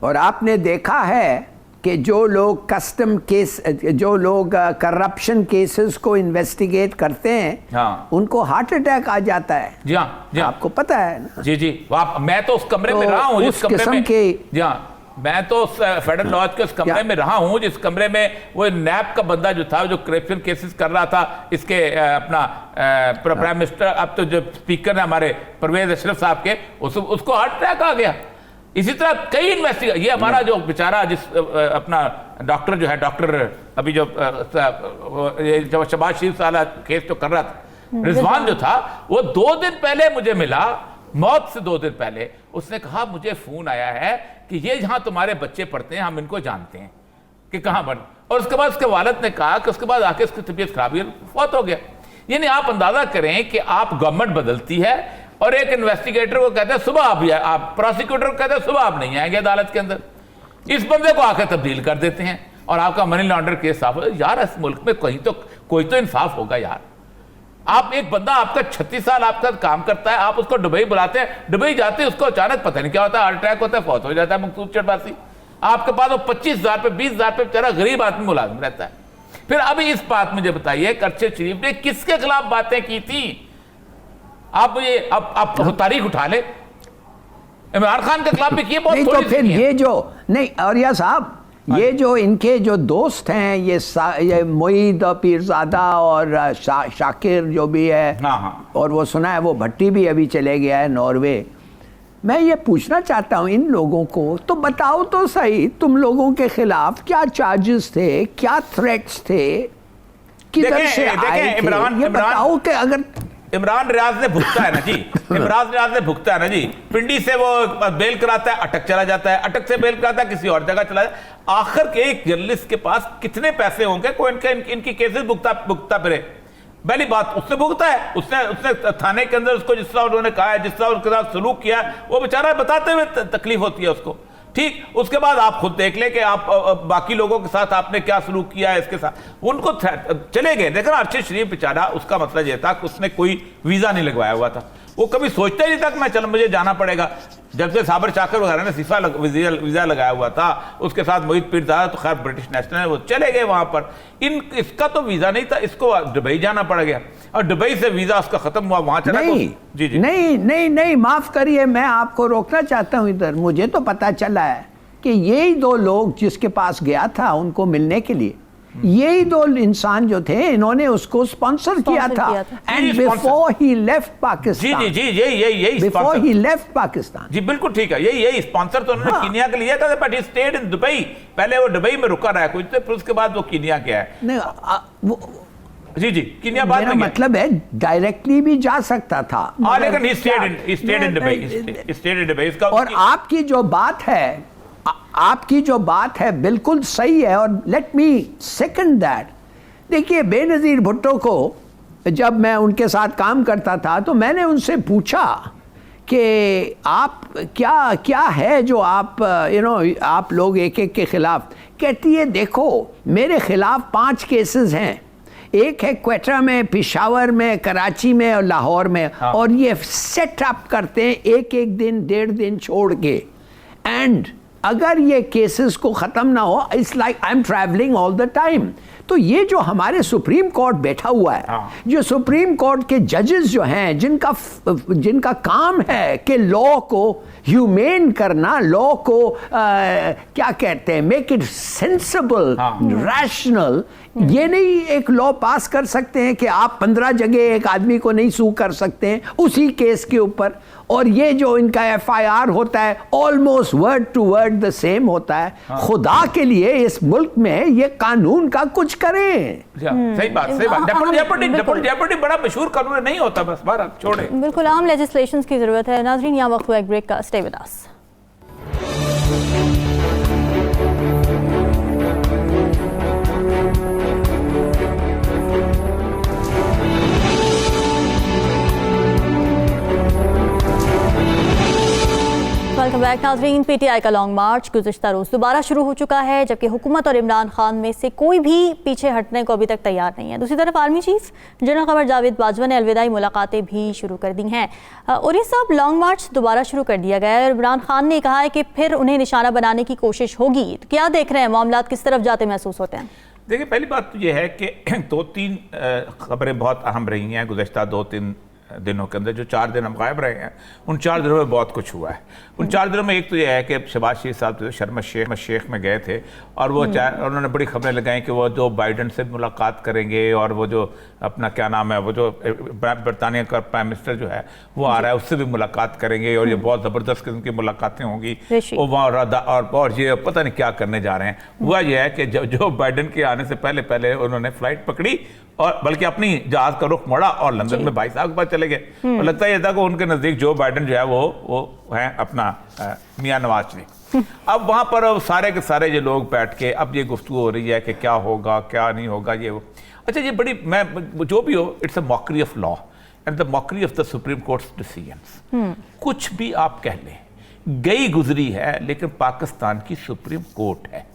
और आपने देखा है कि जो लोग कस्टम केस, जो लोग करप्शन केसेस को इन्वेस्टिगेट करते हैं, हाँ, उनको हार्ट अटैक आ जाता है। जी हाँ, आपको पता है ना? जी मैं तो उस कमरे में रहा हूँ जिस कमरे में जी हाँ, मैं तो फेडरल लॉज के उस कमरे में रहा हूँ जिस कमरे में वो नैब का बंदा जो था, जो करप्शन केसेस कर रहा था, इसके अपना प्राइम मिनिस्टर, अब तो जो स्पीकर है हमारे परवेज अशरफ साहब के, उसको हार्ट अटैक आ गया। इसी तरह कई इन्वेस्टिगेशन, ये हमारा जो बेचारा जिस अपना डॉक्टर जो है, डॉक्टर अभी जो शहबाज शरीफ साला केस जो कर रहा था, रिजवान जो था, वो 2 दिन पहले मुझे मिला, मौत से 2 दिन पहले। उसने कहा मुझे फोन आया है कि ये जहां तुम्हारे बच्चे पढ़ते हैं हम इनको जानते हैं कि कहां बन, और उसके बाद उसके वालिद ने कहा कि उसके बाद आके उसकी तबीयत खराब हुई, फौत हो गया। यानी आप अंदाजा करें कि आप गवर्नमेंट बदलती है और एक इन्वेस्टिगेटर को कहते हैं सुबह आप प्रोसिक्यूटर को कहते हैं सुबह आप नहीं आएंगे अदालत के अंदर, इस बंदे को आकर तब्दील कर देते हैं और आपका मनी लॉन्ड्रिंग केस साफ हो। यार इस मुल्क में कोई तो इंसाफ होगा यार। आप एक बंदा आपका 36 साल आपका काम करता है, आप उसको दुबई बुलाते हैं, दुबई जाते हैं, उसको अचानक पता नहीं क्या होता है, हार्ट अटैक होता है, फौत हो जाता है मकसूद चरबासी। आपके पास वो 25,000 पे 20,000 पे बेचारा गरीब आदमी मुलाजिम रहता है। फिर अभी इस बात मुझे बताइए, अरशद शरीफ ने किसके खिलाफ बातें की थी? आप ये अब तारीख उठा ले, इमरान खान के खिलाफ भी किए बहुत नहीं, तो फिर ये जो नहीं औरिया साहब, ये जो इनके जो दोस्त हैं, ये मोईद पीरजादा और शाकिर जो भी है, हाँ, और वो सुना है वो भट्टी भी अभी चले गया है नॉर्वे। मैं ये पूछना चाहता हूँ इन लोगों को, तो बताओ तो सही, तुम लोगों के खिलाफ क्या चार्जेस थे, क्या थ्रेट्स थे, किधर से आए थे? ये बताओ कि अगर इमरान रियाज ने भुगता है ना जी, इमरान रियाज ने भुगता है ना जी, पिंडी से वो बेल कराता है, अटक चला जाता है, अटक से बेल कराता है, किसी और जगह चला जाता है। आखिर के एक जर्नलिस्ट के पास कितने पैसे होंगे कोई इनकी केसेस भुगता फिरे? पहली बात उसने भुगता है, उसने थाने के अंदर उसको जिस तरह उन्होंने कहा है, जिस तरह उसके साथ सलूक किया, वो बेचारा बताते हुए तकलीफ होती है उसको। ठीक, उसके बाद आप खुद देख ले कि आप बाकी लोगों के साथ आपने क्या सलूक किया है इसके साथ। उनको चले गए। देखो ना, अरशद शरीफ बेचारा, उसका मतलब यह था कि उसने कोई वीजा नहीं लगवाया हुआ था, वो कभी सोचता ही नहीं था कि मैं चलो मुझे जाना पड़ेगा। जब से साबर चाकर वगैरह ने वीजा लगाया हुआ था, उसके साथ मोहित पीरजादा तो खैर ब्रिटिश नेशनल है, वो चले गए वहां पर। इसका तो वीजा नहीं था, इसको दुबई जाना पड़ गया और दुबई से वीजा उसका खत्म हुआ, वहां चला। नहीं, जी जी नहीं, माफ करिए, मैं आपको रोकना चाहता हूं इधर। मुझे तो पता चला है कि यही दो लोग जिसके पास गया था उनको मिलने के लिए, यही दो इंसान जो थे, इन्होंने उसको स्पॉन्सर किया था। And before he left Pakistan, जी यही बिफोर ही लेफ्ट पाकिस्तान, जी बिल्कुल ठीक है, यही स्पॉन्सर तो उन्होंने कीनिया के लिया था, but he stayed in Dubai. पहले वो दुबई में रुका रहा कुछ, फिर उसके बाद वो कीनिया गया है। नहीं, जी कीनिया बाद में मतलब है डायरेक्टली भी जा सकता था, लेकिन he stayed in दुबई। और आपकी जो बात है बिल्कुल सही है, और लेट मी सेकंड दैट। देखिए, बेनज़ीर भुट्टो को जब मैं उनके साथ काम करता था तो मैंने उनसे पूछा कि आप क्या है जो आप आप लोग एक के खिलाफ। कहती है, देखो मेरे खिलाफ 5 केसेस हैं, एक है क्वेटा में, पिशावर में, कराची में और लाहौर में। और ये सेट अप करते हैं एक दिन 1.5 दिन छोड़ के। एंड अगर ये केसेस को ख़त्म ना हो, it's like I am travelling all the time. तो ये जो हमारे सुप्रीम कोर्ट बैठा हुआ है, जो सुप्रीम कोर्ट के जजेस जो हैं, जिनका काम है कि लॉ को ह्यूमेन करना, लॉ को क्या कहते हैं, मेक इट सेंसिबल, रैशनल। ये नहीं एक लॉ पास कर सकते हैं कि आप 15 जगह एक आदमी को नहीं सू कर सकते हैं उसी केस के ऊपर। और ये जो इनका FIR होता है almost word to word the same होता है। खुदा के लिए इस मुल्क में ये कानून का कुछ करें। सही बात। डबल जेपरडी बड़ा मशहूर कानून नहीं होता, बस बार छोड़े। बिल्कुल आम लेजिस्लेशंस की जरूरत है। नाजरीन, यहाँ वक्त हुआ एक ब्रेक का, stay with us. Welcome back नाजरीन। PTI का लॉन्ग मार्च गुज़िश्ता रोज़ दोबारा शुरू हो चुका है, जबकि हुकूमत और इमरान खान में से कोई भी पीछे हटने को अभी तक तैयार नहीं है। दूसरी तरफ आर्मी चीफ जनरल क़मर जावेद बाजवा ने अलविदाई मुलाकातें भी शुरू कर दी हैं। और ये सब लॉन्ग मार्च दोबारा शुरू कर दिया गया है और इमरान खान ने कहा है कि फिर उन्हें निशाना बनाने की कोशिश होगी। तो क्या देख रहे हैं, मामला किस तरफ जाते महसूस होते हैं? देखिए, पहली बात तो ये है कि 2-3 खबरें बहुत अहम रही हैं गुज़श्ता 2-3 दिनों के अंदर। जो 4 दिन हम गायब रहे हैं, उन 4 दिनों में बहुत कुछ हुआ है। उन 4 दिनों में एक तो यह है कि शहबाज शरीफ साहब जो शर्म शेख में गए थे और वो उन्होंने बड़ी खबरें लगाई कि वो जो बाइडन से मुलाकात करेंगे और वो जो अपना क्या नाम है, वो जो बरतानिया का प्राइम मिनिस्टर जो है वो आ रहा है, उससे भी मुलाकात करेंगे और ये बहुत ज़बरदस्त किस्म की मुलाकातें होंगी। वो वहाँ और ये पता नहीं क्या करने जा रहे हैं। हुआ यह है कि जो बाइडन के आने से पहले उन्होंने फ्लाइट पकड़ी और बल्कि अपनी जहाज का रुख मोड़ा और लंदन में भाई साहब के पास चले गए। और लगता है था कि उनके नज़दीक जो बाइडन जो है वो है अपना मियां नवाज शरीफ। अब वहाँ पर सारे के सारे ये लोग बैठ के अब ये गुफ्तगू हो रही है कि क्या होगा क्या नहीं होगा ये वो। अच्छा, ये बड़ी मैं जो भी हो, it's a mockery of law and the mockery of the supreme courts decisions. कुछ भी आप कह लें, गई गुजरी है, लेकिन पाकिस्तान की सुप्रीम कोर्ट है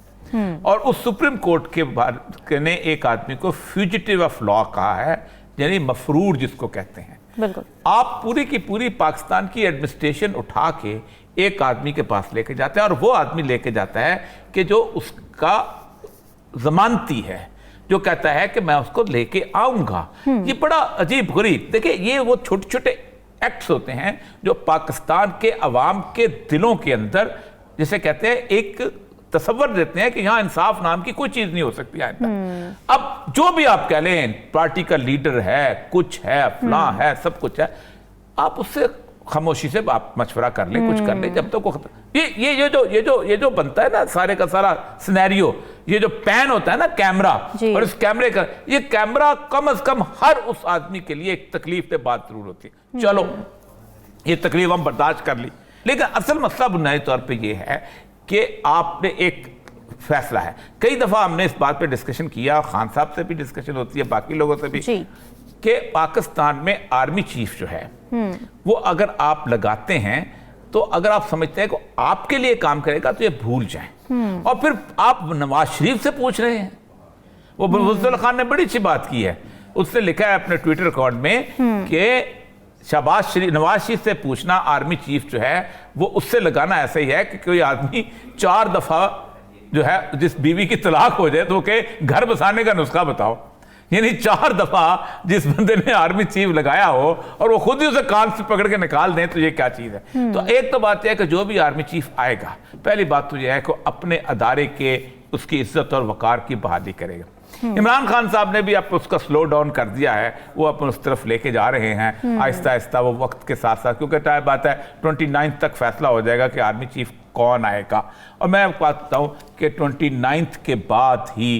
और उस सुप्रीम कोर्ट के ने एक आदमी को फ्यूजिटिव ऑफ लॉ कहा है, यानी मफरूर जिसको कहते हैं। बिल्कुल। आप पूरी की पूरी पाकिस्तान की एडमिनिस्ट्रेशन उठा के एक आदमी के पास लेके जाते हैं और वो आदमी लेके जाता है कि जो उसका जमानती है, जो कहता है कि मैं उसको लेके आऊंगा। ये बड़ा अजीब गरीब। देखिए, ये वो छोटे छोटे एक्ट्स होते हैं जो पाकिस्तान के अवाम के दिलों के अंदर, जिसे कहते हैं, एक तसव्वुर देते हैं कि यहाँ इंसाफ नाम की कोई चीज नहीं हो सकती है। अब जो भी आप कह लें, पार्टी का लीडर है, कुछ है, फलां है, सब कुछ है, आप उससे खामोशी से आप मशवरा कर लें, कुछ कर लें, जब तक वो ये जो बनता है ना सारे का सारा सिनेरियो, ये जो पैन होता है ना कैमरा, और इस कैमरे का ये कैमरा कम से कम हर उस आदमी के लिए एक तकलीफ के बाद जरूर होती है। चलो, ये तकलीफ हम बर्दाश्त कर ली, लेकिन असल मसला बुनियादी तौर पर यह है कि आपने एक फैसला है। कई दफा हमने इस बात पे डिस्कशन किया, खान साहब से भी डिस्कशन होती है, बाकी लोगों से भी, कि पाकिस्तान में आर्मी चीफ जो है वो अगर आप लगाते हैं तो अगर आप समझते हैं कि आपके लिए काम करेगा तो ये भूल जाएं। और फिर आप नवाज शरीफ से पूछ रहे हैं। वो मुफद्दल खान ने बड़ी अच्छी बात की है, उसने लिखा है अपने ट्विटर अकाउंट में कि नवाज शरीफ से पूछना आर्मी चीफ जो है वो उससे लगाना ऐसा ही है कि कोई आदमी 4 दफा जो है जिस बीवी की तलाक हो जाए तो के घर बसाने का नुस्खा बताओ। यानी 4 दफा जिस बंदे ने आर्मी चीफ लगाया हो और वो खुद ही उसे कान से पकड़ के निकाल दें तो ये क्या चीज है। तो एक तो बात यह है कि जो भी आर्मी चीफ आएगा, पहली बात तो यह है कि अपने अदारे के उसकी इज्जत और वकार की बहाली करेगा। इमरान खान साहब ने भी अब उसका स्लो डाउन कर दिया है, वो अपन उस तरफ लेके जा रहे हैं आहिस्ता आहिस्ता, वो वक्त के साथ साथ, क्योंकि टाइम बात है 29 तक फैसला हो जाएगा कि आर्मी चीफ कौन आएगा। और मैं आपको बताता हूँ कि 29 के बाद ही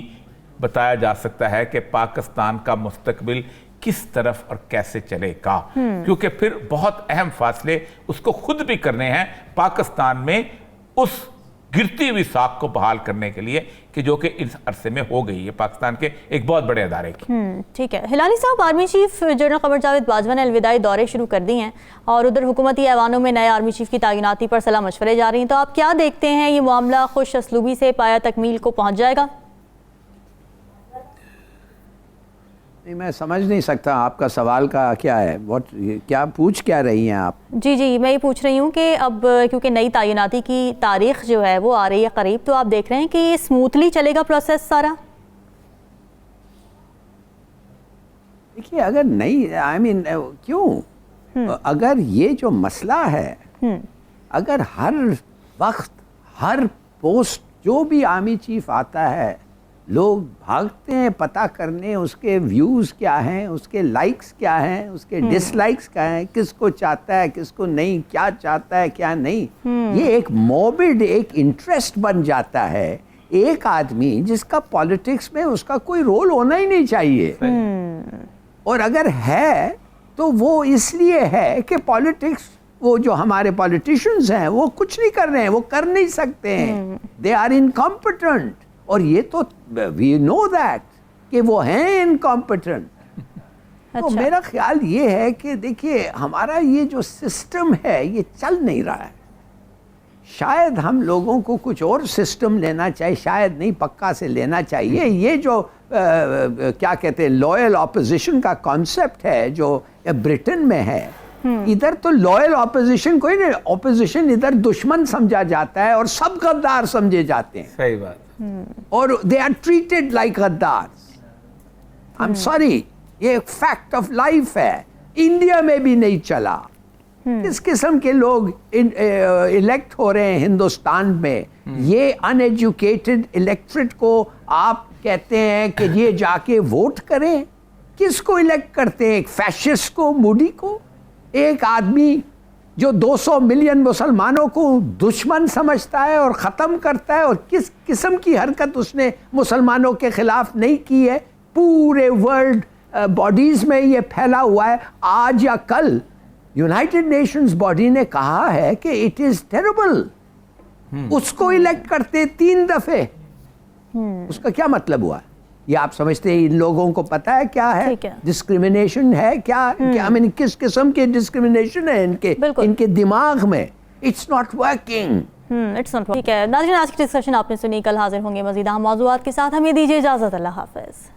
बताया जा सकता है कि पाकिस्तान का मुस्तकबिल किस तरफ और कैसे चलेगा, क्योंकि फिर बहुत अहम फासले उसको खुद भी करने हैं पाकिस्तान में उस गिरती हुई साख को बहाल करने के लिए कि जो कि इस अरसे में हो गई है पाकिस्तान के एक बहुत बड़े अदारे की। ठीक है हिलाली साहब, army chief general Qamar Javed Bajwa ने अलविदाई दौरे शुरू कर दिए हैं और उधर हुकूमती ऐवानों में नए आर्मी चीफ की तैनाती पर सलाह मशवरे जा रही हैं, तो आप क्या देखते हैं ये मामला खुश असलूबी से पाया तकमील को पहुंच जाएगा? नहीं, मैं समझ नहीं सकता आपका सवाल का क्या है, क्या पूछ क्या रही हैं आप? जी मैं ये पूछ रही हूँ कि अब क्योंकि नई तैनाती की तारीख जो है वो आ रही है करीब, तो आप देख रहे हैं कि ये स्मूथली चलेगा प्रोसेस सारा? देखिए, अगर नई क्यों अगर ये जो मसला है, अगर हर वक्त हर पोस्ट जो भी आर्मी चीफ आता है लोग भागते हैं पता करने उसके व्यूज़ क्या हैं, उसके लाइक्स क्या हैं, उसके डिसलाइक्स क्या हैं, किसको चाहता है किसको नहीं, क्या चाहता है क्या नहीं, ये एक मॉर्बिड एक इंटरेस्ट बन जाता है। एक आदमी जिसका पॉलिटिक्स में उसका कोई रोल होना ही नहीं चाहिए, और अगर है तो वो इसलिए है कि पॉलिटिक्स, वो जो हमारे पॉलिटिशियंस हैं वो कुछ नहीं कर रहे हैं, वो कर नहीं सकते हैं, दे आर इनकॉम्पिटेंट। और ये तो वी नो दैट कि वो हैं इनकॉम्पिटेंट। तो मेरा ख्याल ये है कि देखिए हमारा ये जो सिस्टम है ये चल नहीं रहा है। शायद हम लोगों को कुछ और सिस्टम लेना चाहिए, शायद नहीं पक्का से लेना चाहिए। ये जो क्या कहते हैं लॉयल ऑपोजिशन का कॉन्सेप्ट है जो ब्रिटेन में है, इधर तो लॉयल ऑपोजिशन कोई नहीं, ऑपोजिशन इधर दुश्मन समझा जाता है और सब गद्दार समझे जाते हैं। सही बात। और दे आर ट्रीटेड लाइक गद्दार्स। आई एम सॉरी, ये एक फैक्ट ऑफ लाइफ है। इंडिया में भी नहीं चला। किस किस्म के लोग इलेक्ट हो रहे हैं हिंदुस्तान में, ये अनएजुकेटेड इलेक्ट्रेट को आप कहते हैं कि ये जाके वोट करें। किसको इलेक्ट करते हैं? एक फैशिस्ट को, मोदी को, एक आदमी जो 200 मिलियन मुसलमानों को दुश्मन समझता है और ख़त्म करता है। और किस किस्म की हरकत उसने मुसलमानों के ख़िलाफ़ नहीं की है। पूरे वर्ल्ड बॉडीज़ में ये फैला हुआ है। आज या कल यूनाइटेड नेशंस बॉडी ने कहा है कि इट इज़ टेरेबल। उसको इलेक्ट करते 3 दफ़े, उसका क्या मतलब हुआ? ये आप समझते हैं इन लोगों को पता है क्या है डिस्क्रिमिनेशन है क्या? आई मीन किस किस्म के डिस्क्रिमिनेशन है इनके दिमाग में? It's not working. It's not. ठीक है नाज़रीन, आज की डिस्कशन आपने सुनी, कल हाजिर होंगे मज़ीद अहम मौज़ूआत के साथ। हमें दीजिए इजाज़त। अल्लाह हाफ़िज़।